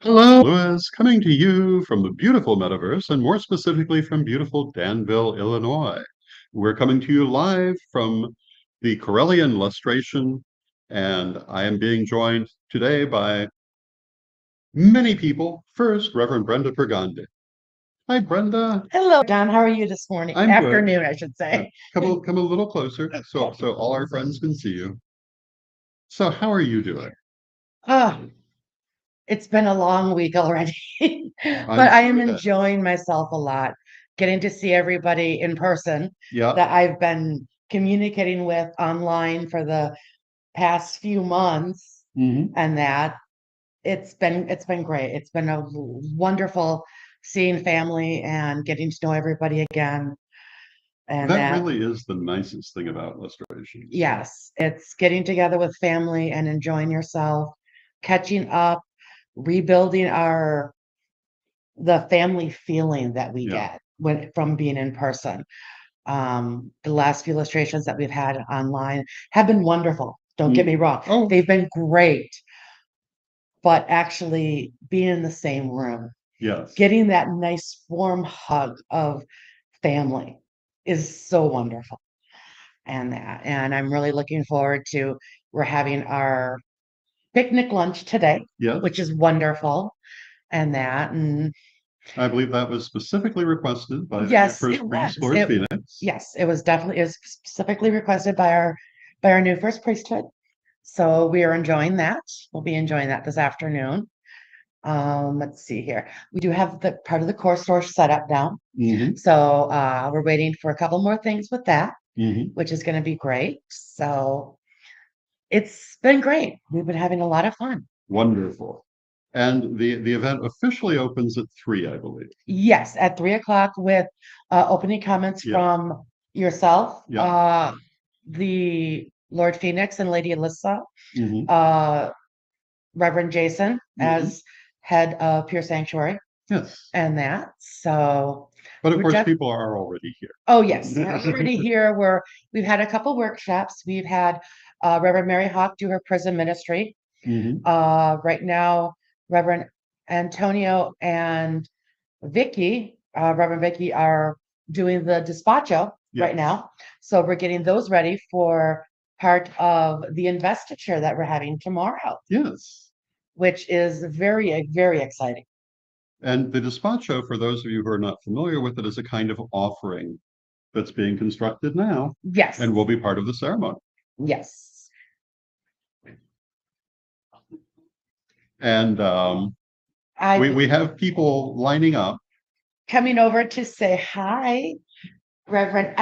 Hello, Louis, coming to you from the beautiful metaverse, and more specifically from beautiful Danville, Illinois. We're coming to you live from the Correllian Lustration, and I am being joined today by many people. First, Reverend Brenda Pergande. Hi, Brenda. Hello, Don. How are you this morning? I'm good. Afternoon, I should say. Come a little closer so all our friends can see you. So how are you doing? Oh, it's been a long week already, I'm but I am sure that- enjoying myself a lot. Getting to see everybody in person Yeah, that I've been communicating with online for the past few months, mhm. and that it's been great. It's been a wonderful seeing family and getting to know everybody again. And That that, really is the nicest thing about Lustration. yes, it's getting together with family and enjoying yourself, catching up, rebuilding the family feeling that we Yeah. get from being in person. The last few illustrations that we've had online have been wonderful. Don't get me wrong. Oh, They've been great, but actually being in the same room, yes. getting that nice warm hug of family is so wonderful. And I'm really looking forward to we're having our picnic lunch today, Yes. which is wonderful. And I believe that was specifically requested by your yes, first it was. priest, Lord Phoenix. Yes, it was specifically requested by our new first priesthood. So we are enjoying that. We'll be enjoying that this afternoon. Let's see here. We do have the part of the core store set up now. Hmm. So we're waiting for a couple more things with that, Hmm. which is going to be great. So it's been great. We've been having a lot of fun. Wonderful. And the event officially opens at 3, I believe. Yes, at 3 o'clock with opening comments Yeah. from yourself, Yeah. the Lord Phoenix and Lady Alyssa, Hmm. uh, Reverend Jason Hmm. as head of Pure Sanctuary, Yes. and that. So But of we're course, people are already here. oh yes, we're already here. We've had a couple workshops. We've had Reverend Mary Hawk do her prison ministry. Hmm. Right now, Reverend Antonio and Reverend Vicky are doing the despacho right Yes. now. So we're getting those ready for part of the investiture that we're having tomorrow, Yes. which is very, very exciting. And the despacho, for those of you who are not familiar with it, is a kind of offering that's being constructed now Yes, and will be part of the ceremony. yes. And I we have people lining up. coming over to say hi, Reverend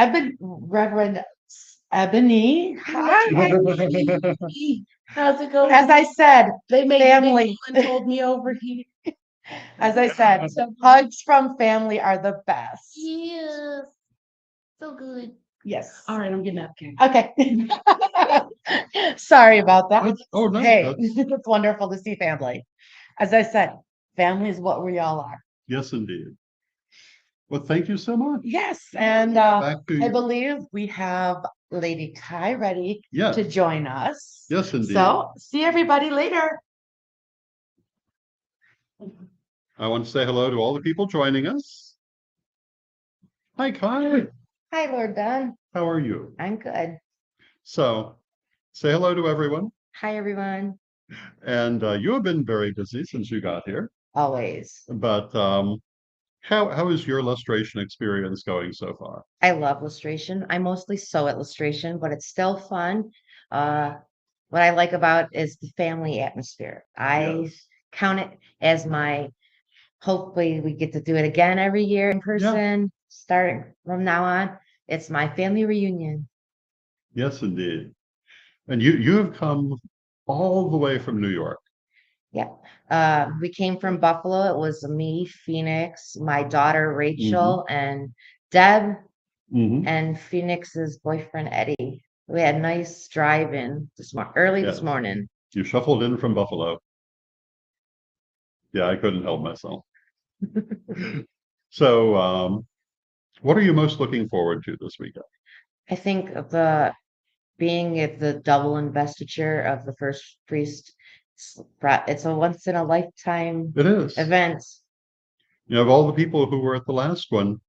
Ebony. Hi. How's it going? As I said, They made family. and told me over here. As I said, hugs from family are the best. Yes. So good. Yes. All right, I'm getting up here. Okay. Sorry about that. Oh, no. Hey, it's wonderful to see family. As I said, family is what we all are. Yes, indeed. Well, thank you so much. Yes, and Back to I you. believe we have Lady Ty ready Yes. to join us. Yes, indeed. So see everybody later. I want to say hello to all the people joining us. Hi, Kai. Hi, Lord Don. How are you? I'm good. So, say hello to everyone. Hi, everyone. And you have been very busy since you got here. Always. But how is your lustration experience going so far? I love lustration. I mostly sew at lustration, but it's still fun. What I like about is the family atmosphere. I Yes. count it as my, hopefully we get to do it again every year in person, starting from now on. It's my family reunion. Yes, indeed. And you have come all the way from New York. Yeah. We came from Buffalo. It was me, Phoenix, my daughter Rachel, and Deb, Mhm. and Phoenix's boyfriend Eddie. We had a nice drive in early this Yes. morning. You shuffled in from Buffalo. Yeah, I couldn't help myself. So, what are you most looking forward to this weekend? I think of the being at the double investiture of the first priest It's a once in a lifetime It is. event, You know, of all the people who were at the last one,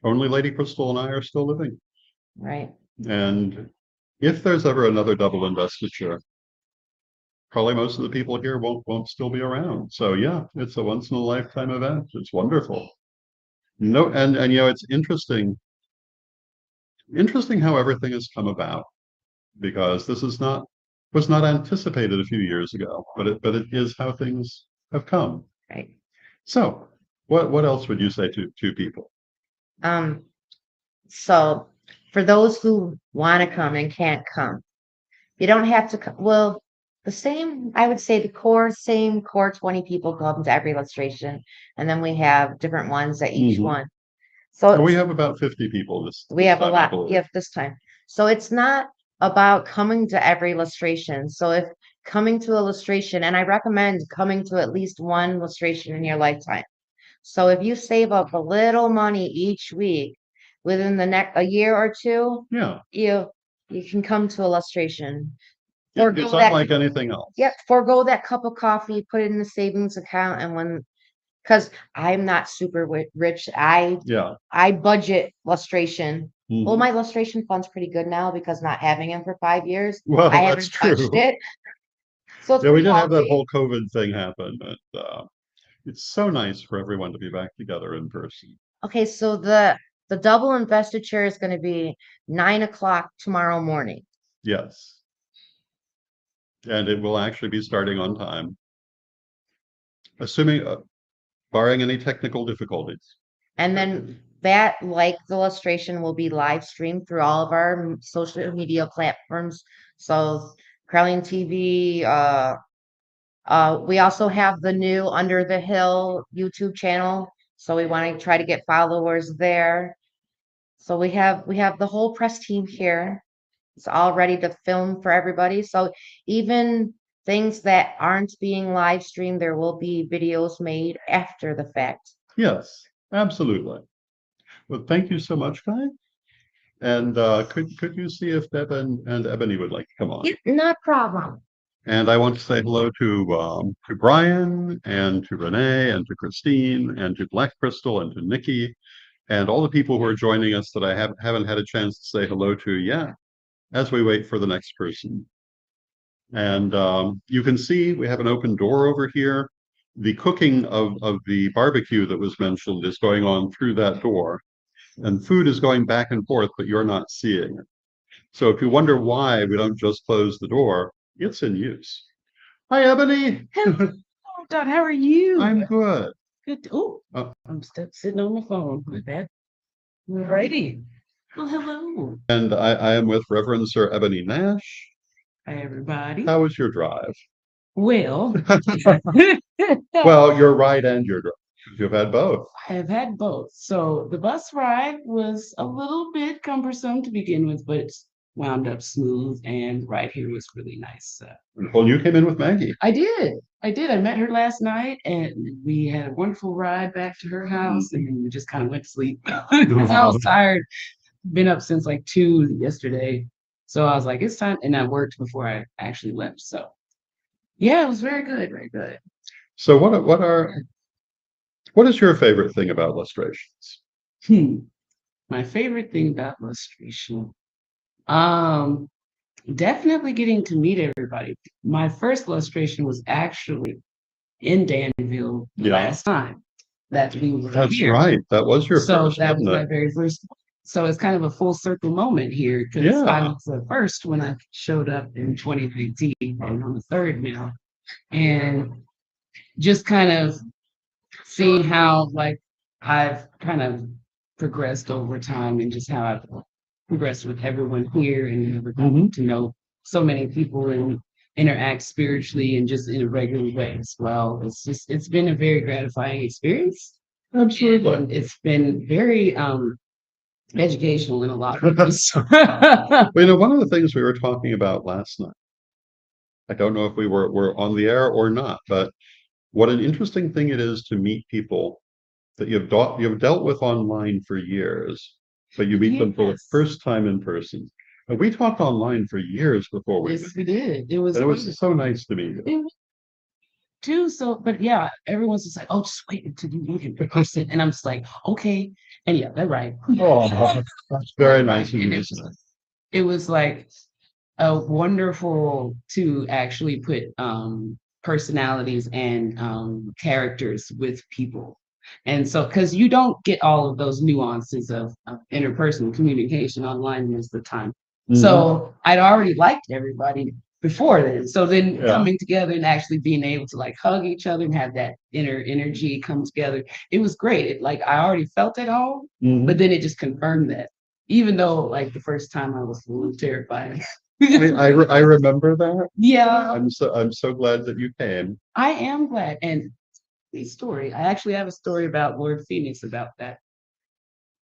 only Lady Crystal and I are still living. right? And if there's ever another double investiture, probably most of the people here won't still be around. So yeah, it's a once in a lifetime event. It's wonderful. No, and you know, it's interesting how everything has come about, because this is not was not anticipated a few years ago, but it is how things have come. Right. So what else would you say to people? So for those who want to come and can't come, you don't have to come. Well, I would say same core 20 people come to every illustration, and then we have different ones at each Mhm. one. So And we have about 50 people we this have a time, I lot, believe. yeah, this time. So it's not about coming to every illustration. So if coming to illustration, and I recommend coming to at least one illustration in your lifetime. So if you save up a little money each week within a year or two, Yeah, you can come to illustration. it's not like anything else. Yep, forego that cup of coffee, put it in the savings account, and because I'm not super rich, Yeah. I budget lustration. Well, Mhm. my lustration fund's pretty good now because not having him for 5 years, Well, I that's haven't touched true. it. So it's Yeah, we pretty did have that healthy. whole COVID thing happen, but it's so nice for everyone to be back together in person. Okay, so the double investiture is going to be 9 o'clock tomorrow morning. Yes. And it will actually be starting on time, assuming, barring any technical difficulties. And then that, like the illustration, will be live streamed through all of our social media platforms. So Correllian TV, we also have the new Under the Hill YouTube channel. So we want to try to get followers there. So we have the whole press team here. It's all ready to film for everybody. So even things that aren't being live streamed, there will be videos made after the fact. Yes, absolutely. Well, thank you so much, Guy. And could you see if Deb and Ebony would like to come on? No problem. And I want to say hello to Brian and to Renee and to Christine and to Black Crystal and to Nikki and all the people who are joining us that I haven't had a chance to say hello to yet, as we wait for the next person. And you can see we have an open door over here. The cooking of the barbecue that was mentioned is going on through that door, and food is going back and forth, but you're not seeing it. So if you wonder why we don't just close the door, it's in use. Hi, Ebony. Hello, Don. How are you? I'm good. Good. Oh, Oh. I'm still sitting on my phone. My bad. Alrighty. Well, hello. And I am with Reverend Sir Ebony Nash. Hi, everybody. How was your drive? Well, Well, your ride and your drive. You've had both. I have had both. So the bus ride was a little bit cumbersome to begin with, but it's wound up smooth, and right here was really nice. Well, you came in with Maggie. I did. I met her last night, and we had a wonderful ride back to her house, and then we just kind of went to sleep. 'Cause I was tired. Been up since like 2 yesterday. So I was like, it's time. And I worked before I actually left. So yeah, it was very good, very good. So what is your favorite thing about illustrations? My favorite thing about illustration. Definitely getting to meet everybody. My first illustration was actually in Danville the Yeah. last time that we were That's here. right. That was your So first, that was wasn't my it? very first. So it's kind of a full circle moment here because Yeah. I was the first when I showed up in 2019, and I'm the third now. And just kind of seeing how like I've kind of progressed over time and just how I've progressed with everyone here and never gotten to know so many people and interact spiritually and just in a regular way as well. It's been a very gratifying experience. Absolutely. And it's been very educational in a lot of ways. Well, you know, one of the things we were talking about last night, I don't know if we were on the air or not, but what an interesting thing it is to meet people that you've dealt with online for years, but you meet them for the Yes. first time in person. And we talked online for years before we Yes, we did. It was and it was so nice to meet you. too. So, but yeah, everyone's just like, oh, just wait until you meet him in person. And I'm just like, okay. And yeah, they're right. Oh, that's very nice of And you it to was, say. it was like a wonderful to actually put personalities and characters with people. And so, because you don't get all of those nuances of interpersonal communication online most of the time. So I'd already liked everybody before then. So then Yeah. coming together and actually being able to like hug each other and have that inner energy come together, it was great. It like I already felt it all, but then it just confirmed that. Even though like the first time I was a little terrified. I remember that. Yeah, I'm so glad that you came. I am glad. And the story, I actually have a story about Lord Phoenix about that.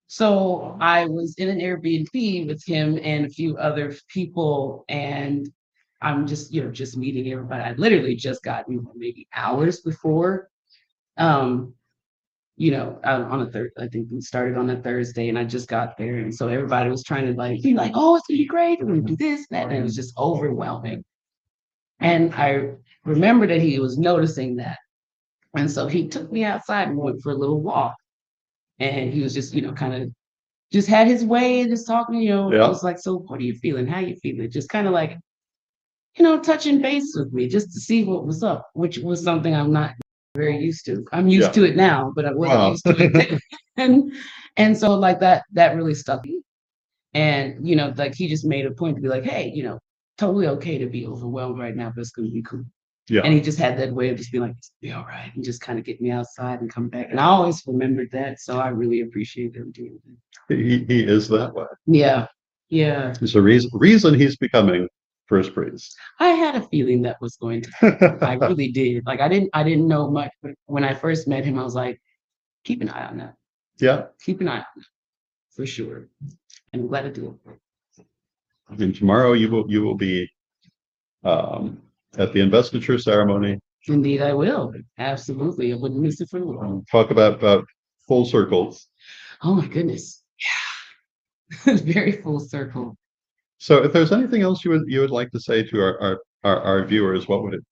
So I was in an Airbnb with him and a few other people, and I'm just, just meeting everybody. I literally just got, maybe hours before. Um, on a third, I think we started on a Thursday, and I just got there, and so everybody was trying to like be like, "Oh, it's gonna be great. We're gonna do this, and that," and it was just overwhelming. And I remember that he was noticing that, and so he took me outside and went for a little walk, and he was just, kind of just had his way, just talking, It Yeah. was like, "So, what are you feeling? How you feeling?" Just kind of like, touching base with me just to see what was up, which was something I'm not very used to. I'm used to it now, but I wasn't Wow. used to it then. And so like that really stuck me. And like he just made a point to be like, hey, totally okay to be overwhelmed right now, but it's gonna be cool. Yeah. And he just had that way of just being like, it's gonna be all right, and just kind of get me outside and come back. And I always remembered that. So I really appreciate him doing that. He is that way. Yeah. Yeah. There's a reason he's becoming first priest. I had a feeling that was going to. I really did. Like I didn't know much, but when I first met him, I was like, keep an eye on that. Yeah. Keep an eye on that for sure. And I'm glad to do it. And tomorrow you will be at the investiture ceremony. Indeed, I will. Absolutely. I wouldn't miss it for the world. Talk about full circles. Oh my goodness. Yeah. Very full circle. So if there's anything else you would like to say to our viewers, what would it?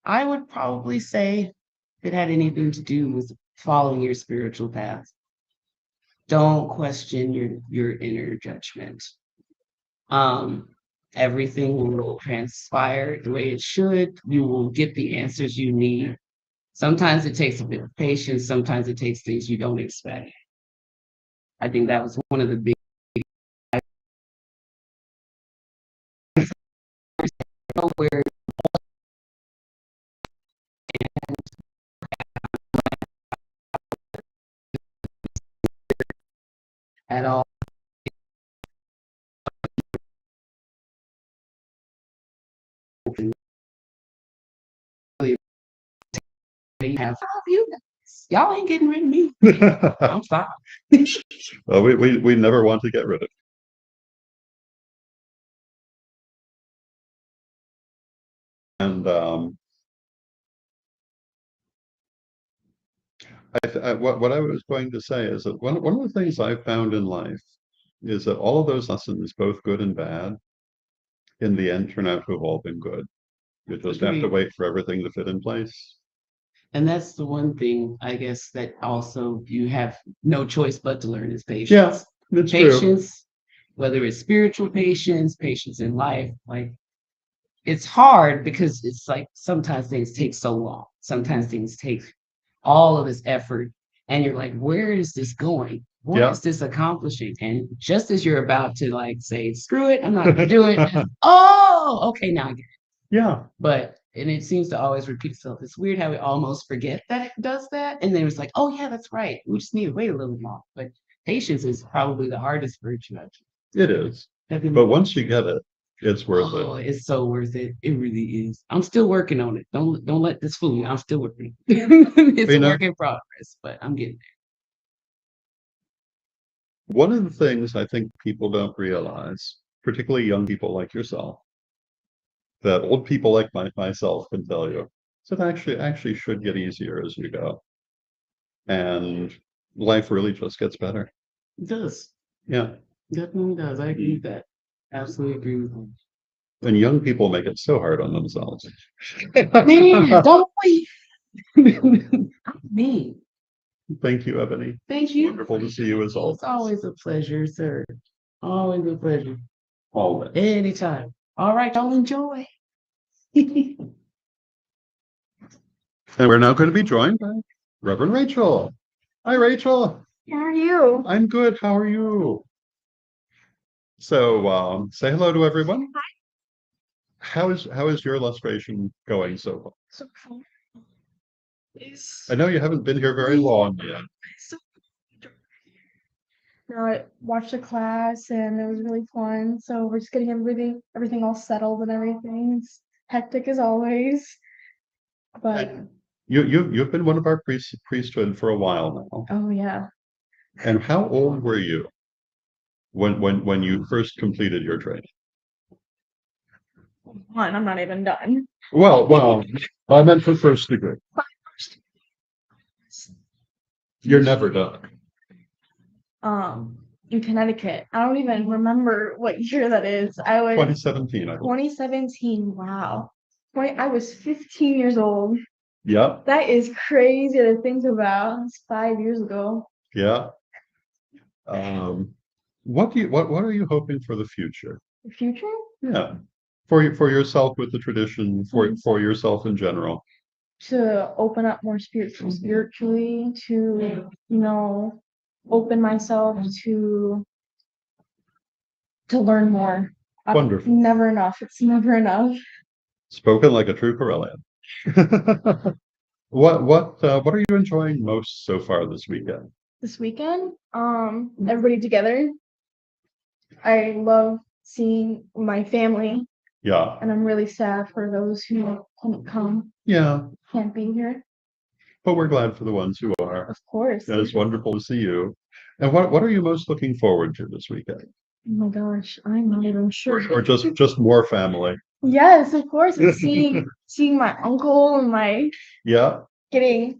I would probably say if it had anything to do with following your spiritual path. Don't question your inner judgment. Everything will transpire the way it should. You will get the answers you need. Sometimes it takes a bit of patience. Sometimes it takes things you don't expect. I think that was one of the big where at all. Have you guys. Y'all ain't getting rid of me. I'm sorry. Well, we never want to get rid of. And what I was going to say is that one of the things I've found in life is that all of those lessons, both good and bad, in the end turn out to have all been good. You just have to wait for everything to fit in place. And that's the one thing, I guess, that also you have no choice but to learn is patience. Yeah, that's true. Patience, whether it's spiritual patience, patience in life, like it's hard because it's like sometimes things take so long. Sometimes things take all of this effort, and you're like, where is this going? What is this accomplishing? And just as you're about to like say, screw it, I'm not gonna do it. Oh, okay, now I get it. Yeah. And it seems to always repeat itself. It's weird how we almost forget that it does that. And then it's like, oh yeah, that's right. We just need to wait a little more. But patience is probably the hardest virtue. It is. But once you get it, it's worth it. Oh, it's so worth it. It really is. I'm still working on it. Don't let this fool you. I'm still working. It's a work in progress, but I'm getting there. One of the things I think people don't realize, particularly young people like yourself, that old people like myself can tell you, is it actually should get easier as you go. And life really just gets better. It does. Yeah. Definitely does. I agree with that. Absolutely agree with you. And young people make it so hard on themselves. Man, don't we? Me. Thank you, Ebony. Thank you. Wonderful to see you as always. It's always a pleasure, sir. Always a pleasure. Always. Anytime. All right, y'all enjoy. And we're now going to be joined by Reverend Rachel. Hi, Rachel. How are you? I'm good. How are you? So, say hello to everyone. Hi. How is your lustration going so far? So fun. I know you haven't been here very long yet. So now I watched the class and it was really fun. So we're just getting everything all settled and everything. It's hectic as always. But You've been one of our priesthood for a while now. oh yeah. And how old were you when you first completed your training? One, I'm not even done. Well, I meant for first degree. You're never done. In Connecticut. I don't even remember what year that is. I was 2017, I believe. 2017. Wow. I was 15 years old. Yeah, That is crazy to think about. It's 5 years ago. yeah. What are you hoping for the future? The future? Yeah. For yourself with the tradition, for yourself in general. To open up more spiritually, to open myself to learn more. Wonderful. Never enough. It's never enough. Spoken like a true Correllian. What are you enjoying most so far this weekend? This weekend, everybody together. I love seeing my family, Yeah, and I'm really sad for those who couldn't come, yeah. can't be here. But we're glad for the ones who are. Of course. And it's wonderful to see you. And what are you most looking forward to this weekend? Oh my gosh, I'm not even sure. Or just more family? Yes, of course. And seeing my uncle and Yeah, getting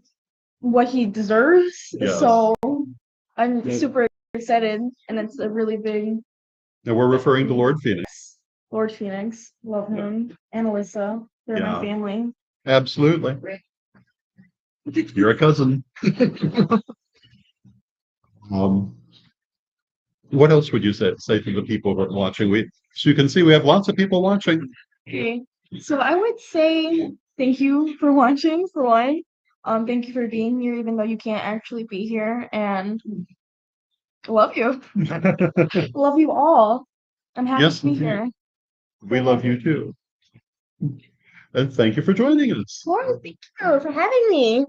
what he deserves. Yes. So I'm Yeah. super excited, and it's a really big and we're referring to Lord Phoenix. Lord Phoenix. Love him. And Alyssa. They're Yeah. my family. Absolutely. You're a cousin. What else would you say to the people who are watching? So you can see we have lots of people watching. Okay. So I would say thank you for watching, for one. Thank you for being here, even though you can't actually be here, and love you. Love you all. I'm happy Yes, to be indeed. here. We love you too. And thank you for joining us. Of course, thank you for having me.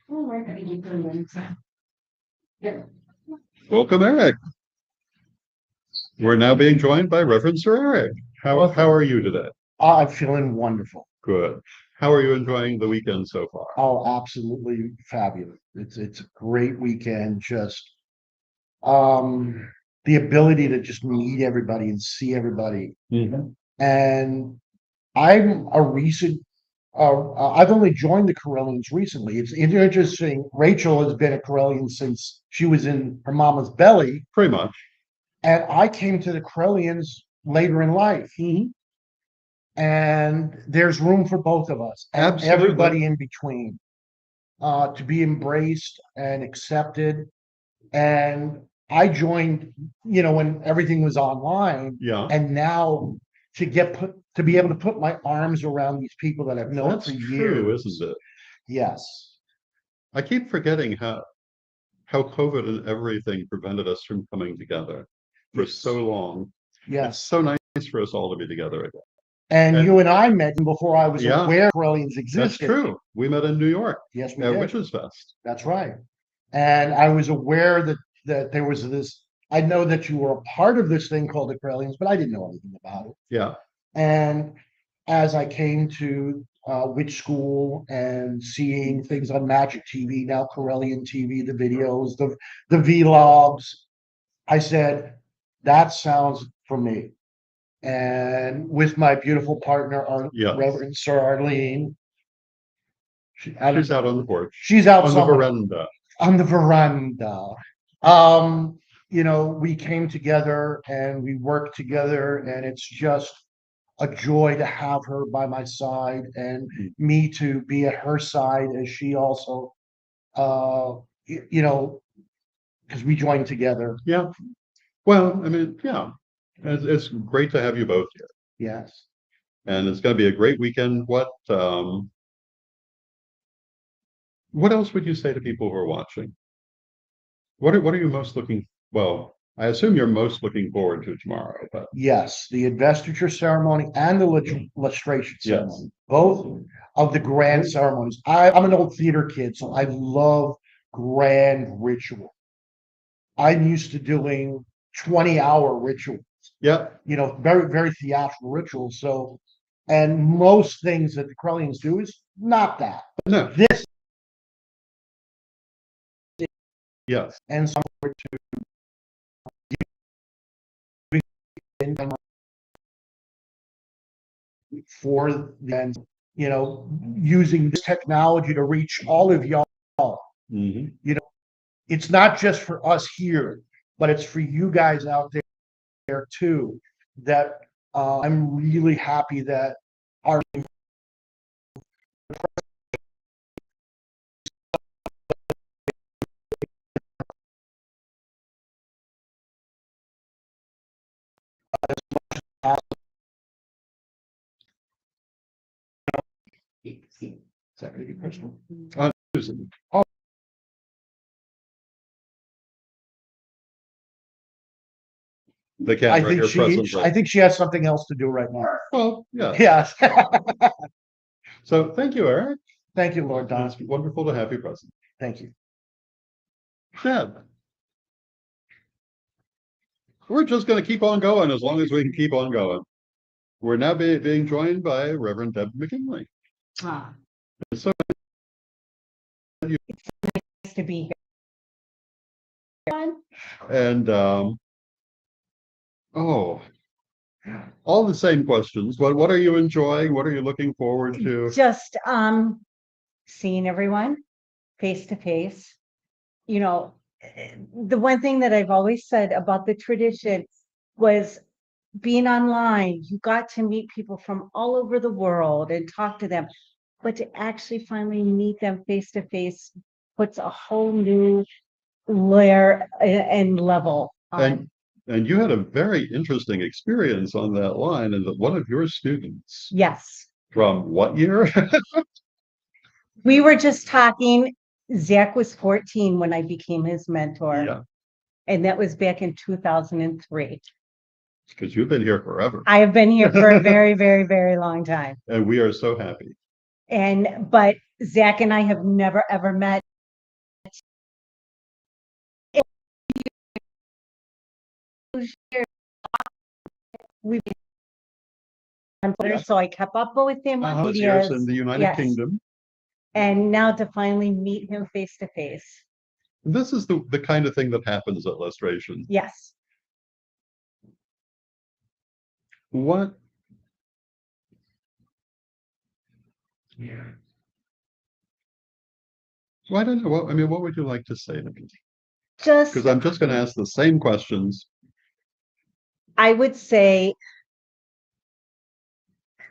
Oh, we're gonna get through next time. Yeah. Welcome, Eric. We're now being joined by Reverend Sir Eric. How are you today? I'm feeling wonderful. Good. How are you enjoying the weekend so far? Oh, absolutely fabulous. It's a great weekend. Just the ability to just meet everybody and see everybody. Mhm. And I'm a recent I've only joined the Correllians recently. It's interesting. Rachel has been a Correllian since she was in her mama's belly, Pretty much. and I came to the Correllians later in life. And there's room for both of us and Absolutely. everybody in between to be embraced and accepted. And I joined, when everything was online, Yeah. and now to be able to put my arms around these people that I've known That's for true, years. isn't it? Yes. I keep forgetting how COVID and everything prevented us from coming together for so long. It's Yes. so nice for us all to be together again. And And- you and I met before I was Yeah. aware Correllians That's existed. true. We met in New York Yes, we at did. Witches Fest. That's right. And I was aware that there was this. I know that you were a part of this thing called the Correllians, but I didn't know anything about it. Yeah. And as I came to witch school and seeing things on Magic TV, now Correllian TV, the videos, the vlogs, I said, that sounds for me. And with my beautiful partner, Yes. Reverend Sir Arlene, She's out on the porch. she's out On the somewhere. veranda. On the veranda. you know, we came together and we worked together, and it's just a joy to have her by my side and me to be at her side as she also, you know, because we joined together. Yeah. Well, I mean, yeah, it's great to have you both here, Yes. and it's going to be a great weekend. What else would you say to people who are watching? What are you most looking? Well, I assume you're most looking forward to tomorrow, but Yes, the investiture ceremony and the lustration yes. ceremony, both of the grand ceremonies. I'm an old theater kid, so I love grand ritual. I'm used to doing 20-hour rituals, Yeah. you know, very, very theatrical rituals. So, and most things that the Correllians do is not that. No. This Yes. and some for then, you know, using this technology to reach all of y'all. Mhm. It's not just for us here, but it's for you guys out there too. That I'm really happy that our Susan. They can't I bring think her she presence. I think she has something else to do right now. Well, yeah. Yes. So thank you, Eric. Thank you, Lord Don. It's wonderful to have you present. Thank you. Deb. We're just going to keep on going as long as we can keep on going. We're now being joined by Reverend Deb McKinley. Ah, So Nice to be here. and oh, all the same questions. What are you enjoying? What are you looking forward to? Just seeing everyone face to face. You know, the one thing that I've always said about the tradition was being online, you got to meet people from all over the world and talk to them, but to actually finally meet them face to face puts a whole new layer and level on. And you had a very interesting experience on that line, and that one of your students Yes. from what year? We were just talking, Zach was 14 when I became his mentor. Yeah, And that was back in 2003. because you've been here forever, I have been here for a very, very, very long time. and we are so happy. But Zach and I have never ever met. We've been Yeah. so I kept up with him on His years in videos. the United Yes. Kingdom. And now to finally meet him face to face. This is the kind of thing that happens at Lustration. Yes. What? yeah. Well, I don't know. I mean, what would you like to say to me? Just, Because I'm just going to ask the same questions. I would say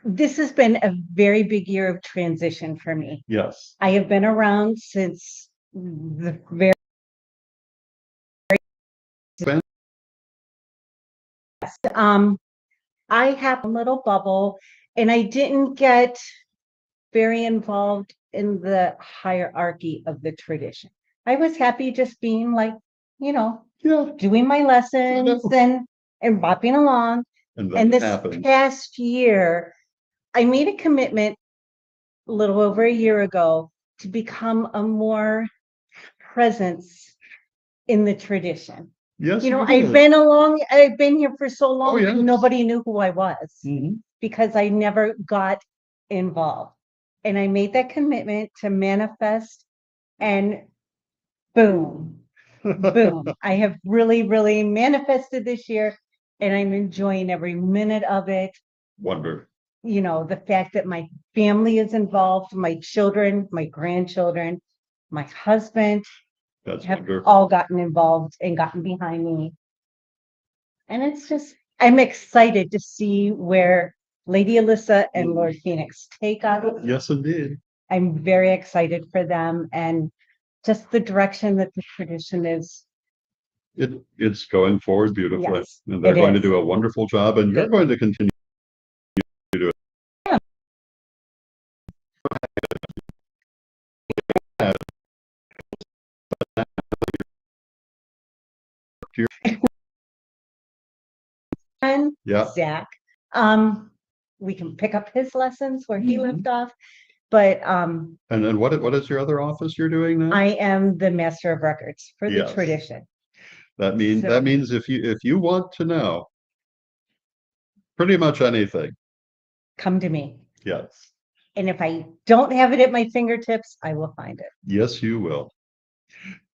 this has been a very big year of transition for me. Yes. I have been around since the very I have a little bubble and I didn't get very involved in the hierarchy of the tradition. I was happy just being like, you know, Yeah. doing my lessons and bopping along. And And that this happens. past year, I made a commitment a little over a year ago to become a more presence in the tradition. Yes. You know, did. I've been here for so long, yes. nobody knew who I was Mhm. because I never got involved. And I made that commitment to manifest and boom, boom. I have really, really manifested this year and I'm enjoying every minute of it. Wonder. You know, the fact that my family is involved, my children, my grandchildren, my husband, That's have wonderful. all gotten involved and gotten behind me. And it's just, I'm excited to see where Lady Alyssa and Lord Phoenix take us. Yes, indeed. I'm very excited for them and just the direction that the tradition is. It's going forward beautifully. Yes, And they're it going to is. do a wonderful job, and you're going to continue to do it. And Yeah. Zach, we can pick up his lessons where he left off, but And then what is your other office you're doing now? I am the master of records for the Yes. tradition. That So- means if you want to know pretty much anything, Come to me. yes. And if I don't have it at my fingertips, I will find it. Yes, you will.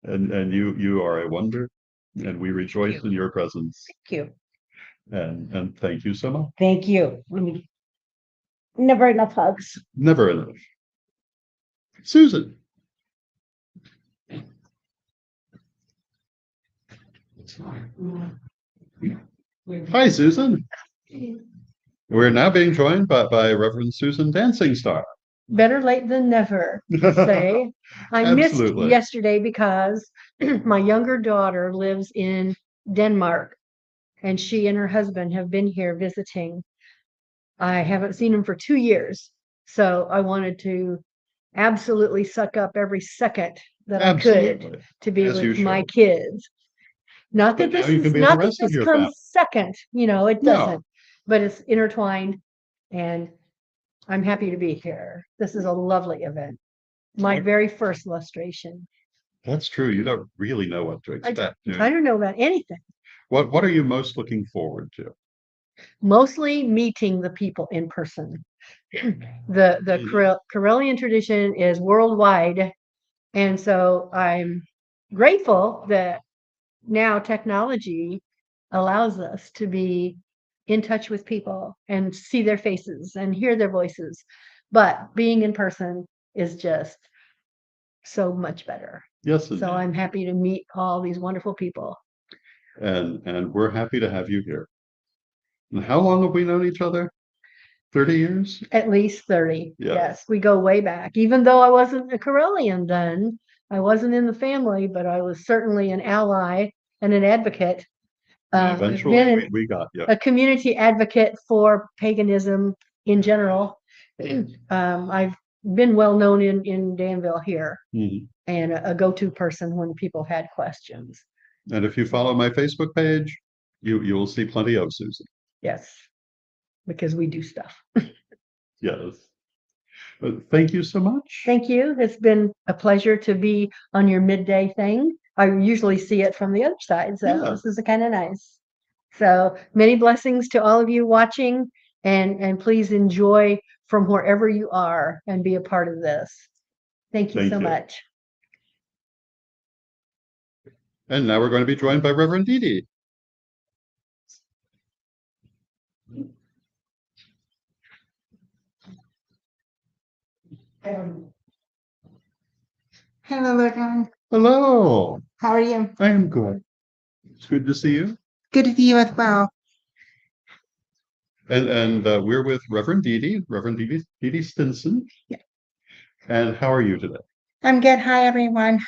And you are a wonder, and we rejoice in your presence. Thank you. And thank you so much. Thank you. Never enough hugs. Never enough. Susan. Hi, Susan. We're now being joined by Reverend Susan Dancing Star. Better late than never, say. I missed Absolutely. yesterday because my younger daughter lives in Denmark and she and her husband have been here visiting. I haven't seen them for 2 years, so I wanted to absolutely suck up every second that I could Absolutely. to be As you with my should. kids. Not But that now this you can is be with not the that rest of this your comes family. second, it No. doesn't, but it's intertwined, and I'm happy to be here. This is a lovely event. My very first lustration. That's true. You don't really know what to expect. do you? I don't know about anything. What are you most looking forward to? Mostly meeting the people in person. The Correllian tradition is worldwide, and so I'm grateful that now technology allows us to be in touch with people and see their faces and hear their voices. But being in person is just so much better. Yes, So indeed. I'm happy to meet all these wonderful people. And we're happy to have you here. And how long have we known each other? 30 years? At least 30. Yeah. Yes, we go way back. Even though I wasn't a Correllian then, I wasn't in the family, but I was certainly an ally and an advocate. I've Eventually, been we got you. a community advocate for paganism in general. I've been well known in Danville here Mhm. and a go-to person when people had questions. And if you follow my Facebook page, you will see plenty of Susan. Yes, because we do stuff. Yes. But thank you so much. Thank you. It's been a pleasure to be on your midday thing. I usually see it from the other side, so Yeah. this is kind of nice. So many blessings to all of you watching, and please enjoy from wherever you are and be a part of this. Thank you Thank so you. much. And now we're going to be joined by Reverend Dede. Hello, everyone. Hello. How are you? I am good. It's good to see you. Good to see you as well. And we're with Reverend Dede Stinson. Yeah. And how are you today? I'm good. Hi, everyone.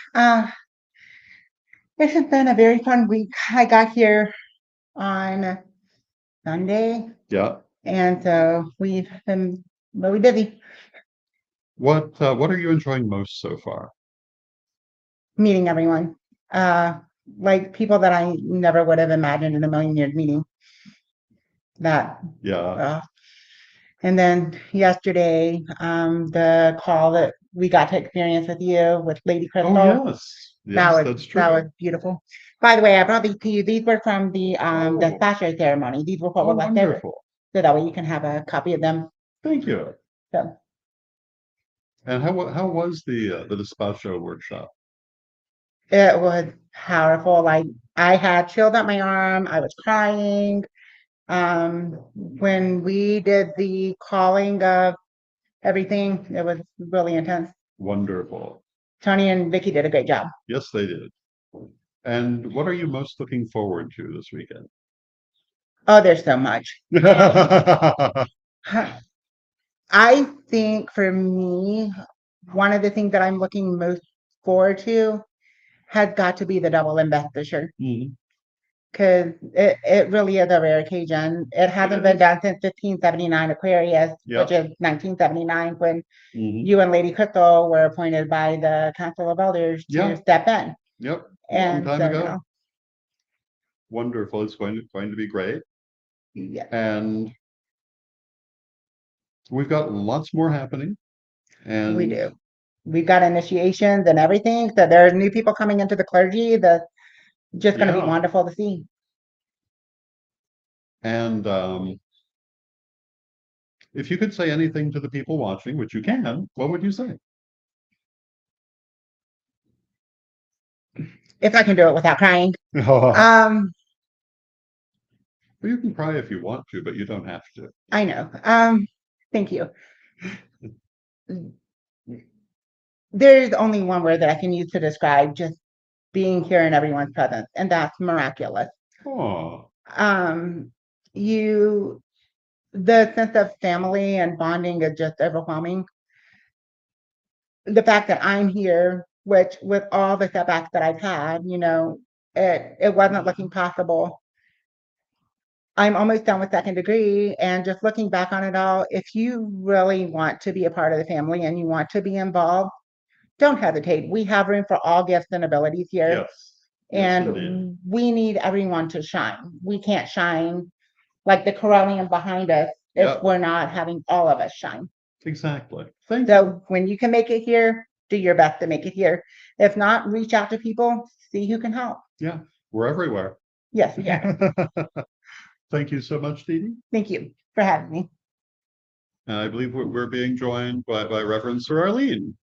This has been a very fun week. I got here on Sunday, Yeah. and so we've been really busy What are you enjoying most so far? meeting everyone. Like people that I never would have imagined in a million years meeting. That Yeah. And then yesterday, the call that we got to experience with you with Lady Crystal. Oh, yes. Yes, that's true. That was beautiful. By the way, I brought these to you. These were from the Oh. sachet ceremony. These were what Oh, was left there. wonderful. So that way you can have a copy of them. Thank you. So And how was the despacho workshop? it was powerful. Like I had chilled up my arm. I was crying. When we did the calling of everything, it was really intense. Wonderful. Tony and Vicky did a great job. Yes, they did. And what are you most looking forward to this weekend? Oh, there's so much. I think for me, one of the things that I'm looking most forward to has got to be the double investiture. Mhm. Because it really is a rare occasion. It hasn't been is. done since 1579 Aquarius, Yep. which is 1979, when Mhm. you and Lady Crystal were appointed by the Council of Elders to Yeah. step in. Yep. And Long time so, ago. Wonderful. It's going to be great. yeah, And we've got lots more happening. And we do. We've got initiations and everything. So there's new people coming into the clergy. That's just going to be Yeah. wonderful to see. And if you could say anything to the people watching, which you can, what would you say? If I can do it without crying. Well, Um, you can cry if you want to, but you don't have to. I know. Thank you. There's only one word that I can use to describe just being here in everyone's presence, and that's miraculous. Oh, The sense of family and bonding is just overwhelming. The fact that I'm here, which with all the setbacks that I've had, it wasn't looking possible. I'm almost done with second degree, and just looking back on it all, if you really want to be a part of the family and you want to be involved, don't hesitate. We have room for all gifts and abilities here. yes. Yes, And indeed. we need everyone to shine. We can't shine like the Correllian behind us if Yep. we're not having all of us shine. Exactly. Thank you. So when you can make it here, do your best to make it here. If not, reach out to people, see who can help. Yeah, we're everywhere. Yes, yeah. Thank you so much, Dede. Thank you for having me. And I believe we're being joined by Reverend Sir Arlene.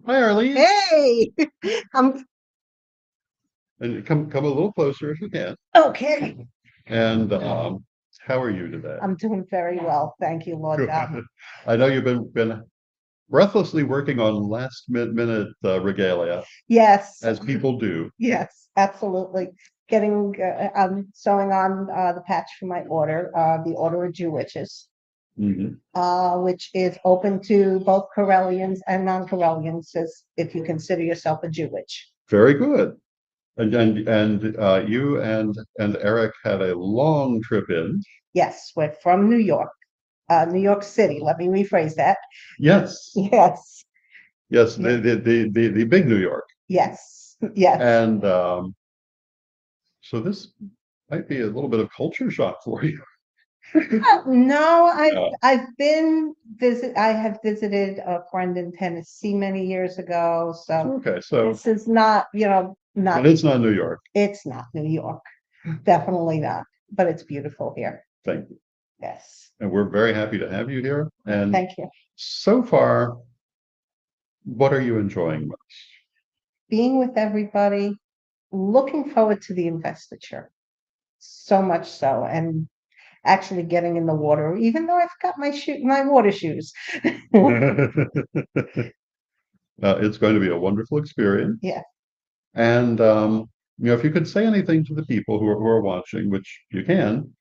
Hi, Arlene. Hey, I'm And come a little closer if you can. okay. And how are you today? I'm doing very well. Thank you, Lord God. Good. I know you've been breathlessly working on last minute regalia, Yes, as people do. yes, absolutely. I'm sewing on the patch for my order, the Order of Jew Witches, Mhm. which is open to both Correllians and non-Correllians, if you consider yourself a Jew witch. Very good. And you and Eric had a long trip in. Yes, we're from New York, New York City. Let me rephrase that. Yes. Yes, Yes, Yeah. the big New York. yes, yes. And so this might be a little bit of culture shock for you. No, Yeah. I have visited a friend in Tennessee many years ago, so Okay, so this is not, but not, it's not New York. it's not New York. Definitely not, but it's beautiful here. Thank you. Yes, And we're very happy to have you here. And thank you. so far, what are you enjoying most? Being with everybody, looking forward to the investiture. So much so, and actually getting in the water, even though I forgot my water shoes. It's going to be a wonderful experience. Yeah. And if you could say anything to the people who are watching, which you can,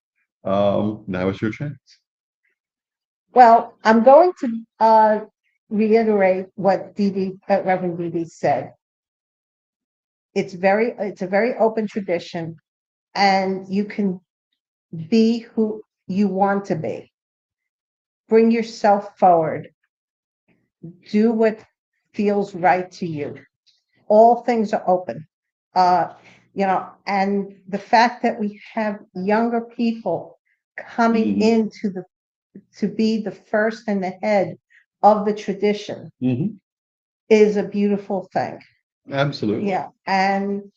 now is your chance. Well, I'm going to reiterate what Reverend Dede said. It's a very open tradition, and you can be who you want to be. Bring yourself forward. Do what feels right to you. All things are open. And the fact that we have younger people coming Mhm. to be the first and the head of the tradition Mhm. is a beautiful thing. Absolutely. Yeah, and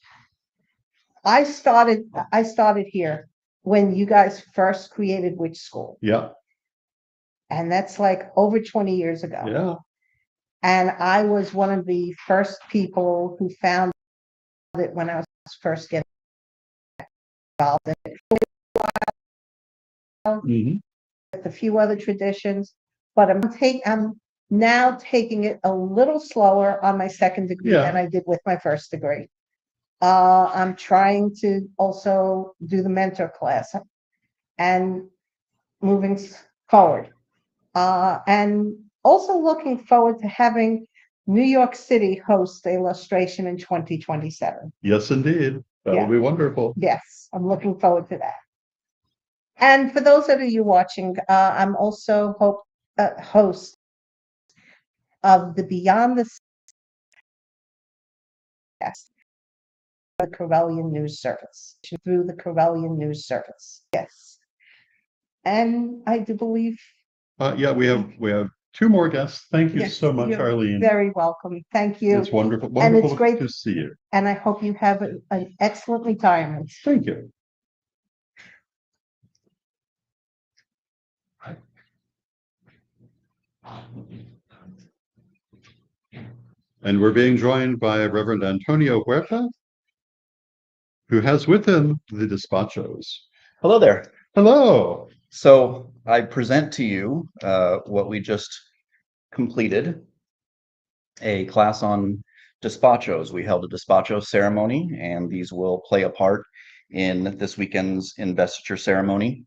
I started here when you guys first created Witch School, Yeah. and that's like over 20 years ago. Yeah. And I was one of the first people who found it when I was first getting involved in it. Mhm. a few other traditions, but I'm now taking it a little slower on my second degree Yeah. than I did with my first degree. I'm trying to also do the mentor class and moving forward. And also looking forward to having New York City host a lustration in 2027. Yes, indeed. That Yeah. will be wonderful. Yes, I'm looking forward to that. And for those of you watching, I'm also host of the Beyond the Correllian News Service through the Correllian News Service. Yes. And I do believe. Yeah, we have two more guests. Thank you Yes, so much, you're Arlene. very welcome. Thank you. It's wonderful, And it's wonderful great to see you. And I hope you have an excellent retirement. Thank you. And we're being joined by Reverend Antonio Huerta, who has with him the despachos. Hello there. Hello. So I present to you what we just completed, a class on despachos. We held a despacho ceremony, and these will play a part in this weekend's investiture ceremony.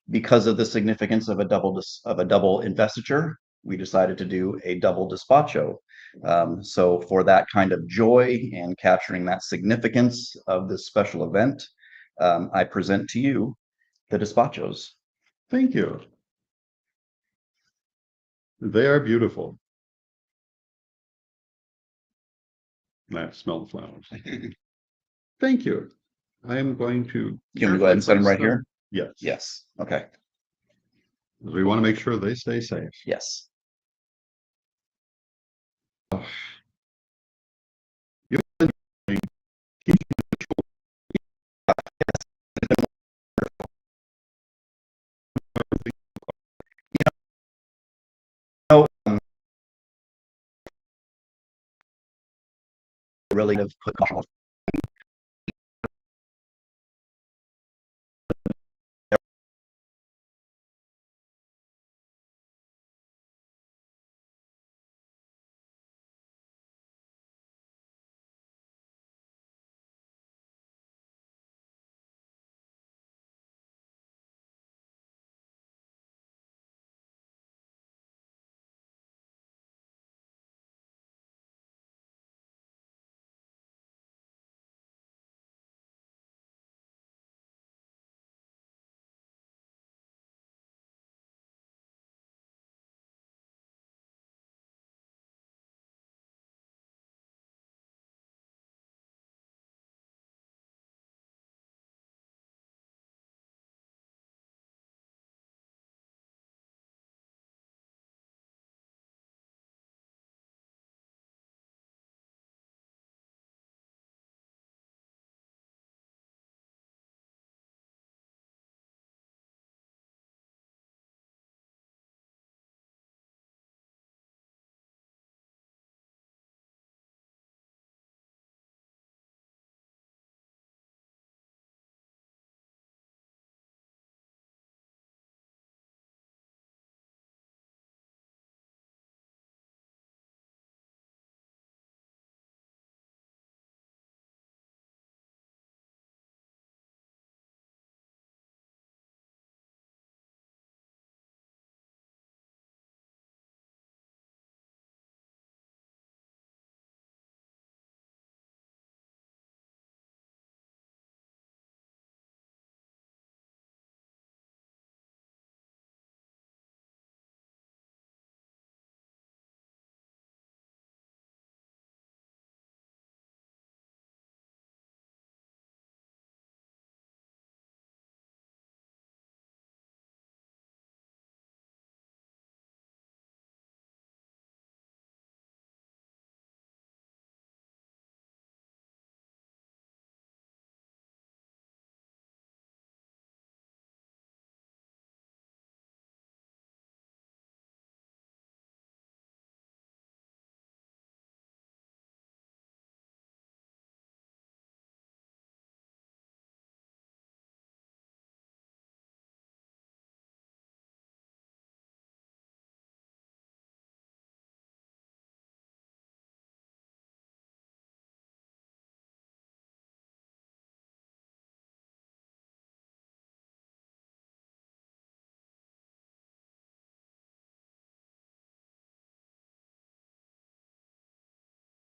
Because of the significance of a double investiture, we decided to do a double despacho. So for that kind of joy and capturing that significance of this special event, I present to you the despachos. Thank you. They are beautiful. I smell the flowers. Thank you. I am going to. Can we go ahead and set them right here? Yes. Yes. Okay. We want to make sure they stay safe. Yes. Really have put